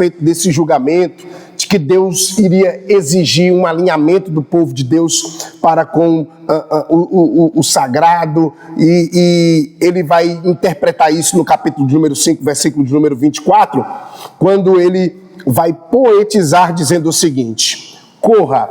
respeito desse julgamento, de que Deus iria exigir um alinhamento do povo de Deus para com o sagrado, e ele vai interpretar isso no capítulo de número 5, versículo de número 24, quando ele vai poetizar dizendo o seguinte: corra,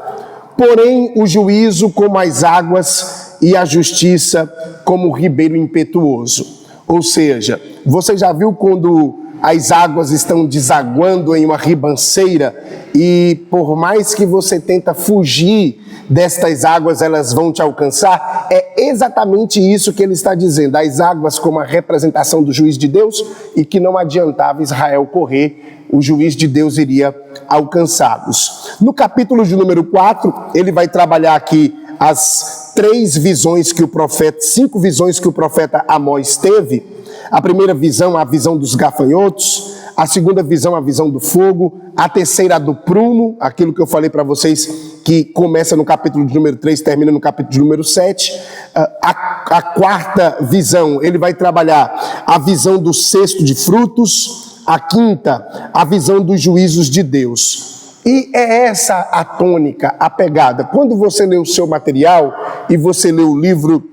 porém o juízo como as águas e a justiça como o ribeiro impetuoso. Ou seja, você já viu quando as águas estão desaguando em uma ribanceira e por mais que você tenta fugir destas águas, elas vão te alcançar? É exatamente isso que ele está dizendo, as águas como a representação do juiz de Deus, e que não adiantava Israel correr, o juiz de Deus iria alcançá-los. No capítulo de número 4, ele vai trabalhar aqui as 5 visões que o profeta Amós teve. A primeira visão, a visão dos gafanhotos; a segunda visão, a visão do fogo; a terceira, a do prumo, aquilo que eu falei para vocês, que começa no capítulo de número 3, termina no capítulo de número 7. A quarta visão, ele vai trabalhar a visão do cesto de frutos; a quinta, a visão dos juízos de Deus. E é essa a tônica, a pegada. Quando você lê o seu material e você lê o livro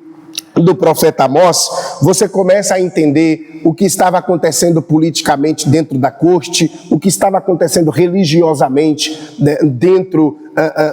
do profeta Amós, você começa a entender o que estava acontecendo politicamente dentro da corte, o que estava acontecendo religiosamente dentro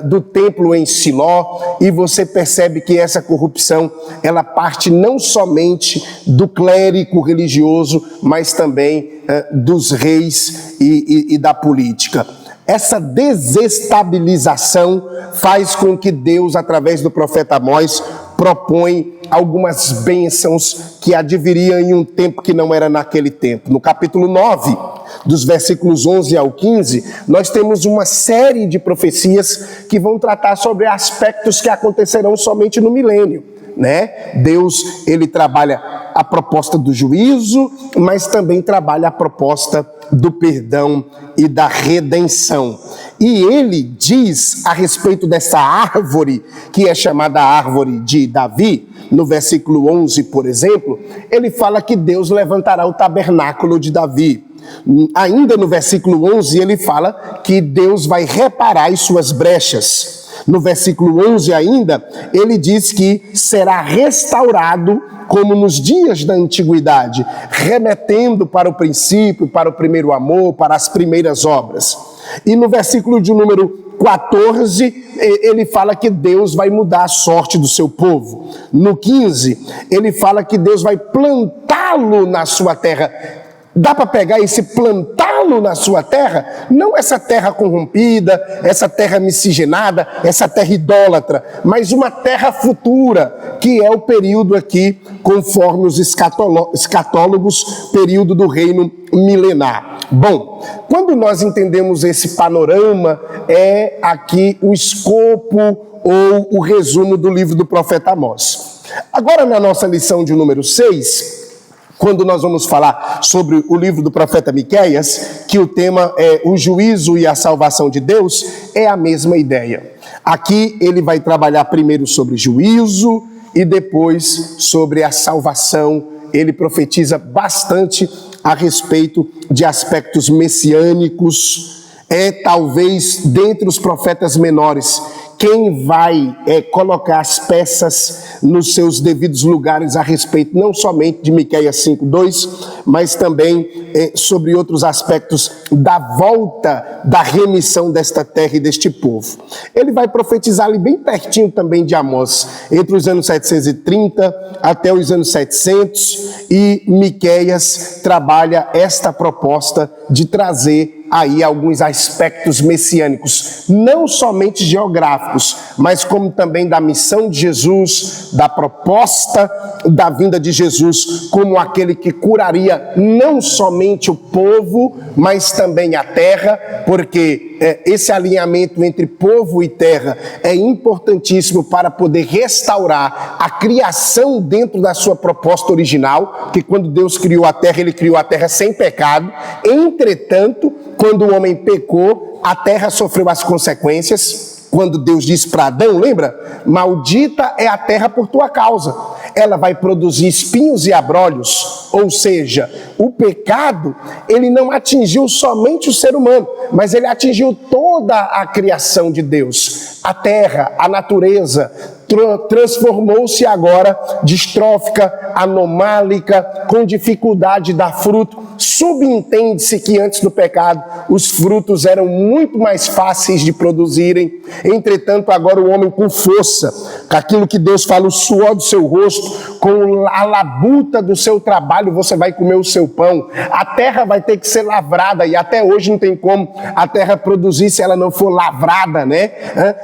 do templo em Siló, e você percebe que essa corrupção, ela parte não somente do clérigo religioso, mas também dos reis e da política. Essa desestabilização faz com que Deus, através do profeta Amós, propõe algumas bênçãos que adviriam em um tempo que não era naquele tempo. No capítulo 9, dos versículos 11 ao 15, nós temos uma série de profecias que vão tratar sobre aspectos que acontecerão somente no milênio, né? Deus, ele trabalha a proposta do juízo, mas também trabalha a proposta do perdão e da redenção. E ele diz a respeito dessa árvore, que é chamada árvore de Davi, no versículo 11, por exemplo, ele fala que Deus levantará o tabernáculo de Davi. Ainda no versículo 11, ele fala que Deus vai reparar as suas brechas. No versículo 11 ainda, ele diz que será restaurado como nos dias da antiguidade, remetendo para o princípio, para o primeiro amor, para as primeiras obras. E no versículo de número 14, ele fala que Deus vai mudar a sorte do seu povo. No 15, ele fala que Deus vai plantá-lo na sua terra. Dá para pegar esse plantá-lo na sua terra? Não essa terra corrompida, essa terra miscigenada, essa terra idólatra, mas uma terra futura, que é o período aqui, conforme os escatólogos, período do reino milenar. Bom, quando nós entendemos esse panorama, é aqui o escopo ou o resumo do livro do profeta Amós. Agora, na nossa lição de número 6, quando nós vamos falar sobre o livro do profeta Miqueias, que o tema é o juízo e a salvação de Deus, é a mesma ideia. Aqui ele vai trabalhar primeiro sobre juízo e depois sobre a salvação. Ele profetiza bastante a respeito de aspectos messiânicos. É talvez dentre os profetas menores quem vai colocar as peças nos seus devidos lugares a respeito não somente de Miqueias 5:2, mas também sobre outros aspectos da volta, da remissão desta terra e deste povo. Ele vai profetizar ali bem pertinho também de Amós, entre os anos 730 até os anos 700, e Miqueias trabalha esta proposta de trazer aí alguns aspectos messiânicos, não somente geográficos, mas como também da missão de Jesus, da proposta da vinda de Jesus, como aquele que curaria não somente o povo, mas também a terra, porque esse alinhamento entre povo e terra é importantíssimo para poder restaurar a criação dentro da sua proposta original, que quando Deus criou a terra, ele criou a terra sem pecado. Entretanto, quando o homem pecou, a terra sofreu as consequências. Quando Deus disse para Adão, lembra? Maldita é a terra por tua causa. Ela vai produzir espinhos e abrolhos. Ou seja, o pecado, ele não atingiu somente o ser humano, mas ele atingiu toda a criação de Deus. A terra, a natureza, transformou-se agora distrófica, anomálica, com dificuldade de dar fruto. Subentende-se que antes do pecado os frutos eram muito mais fáceis de produzirem. Entretanto, agora o homem com força, com aquilo que Deus fala, o suor do seu rosto, com a labuta do seu trabalho, você vai comer o seu pão. A terra vai ter que ser lavrada, e até hoje não tem como a terra produzir se ela não for lavrada, né?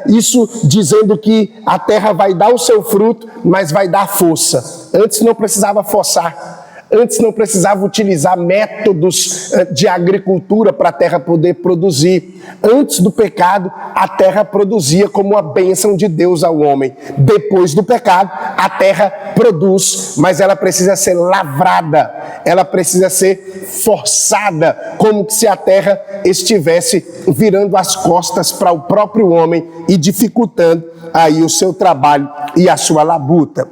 Isso dizendo que a terra vai dar o seu fruto, mas vai dar força. Antes não precisava forçar. Antes não precisava utilizar métodos de agricultura para a terra poder produzir. Antes do pecado, a terra produzia como uma bênção de Deus ao homem. Depois do pecado, a terra produz, mas ela precisa ser lavrada. Ela precisa ser forçada, como se a terra estivesse virando as costas para o próprio homem e dificultando aí o seu trabalho e a sua labuta.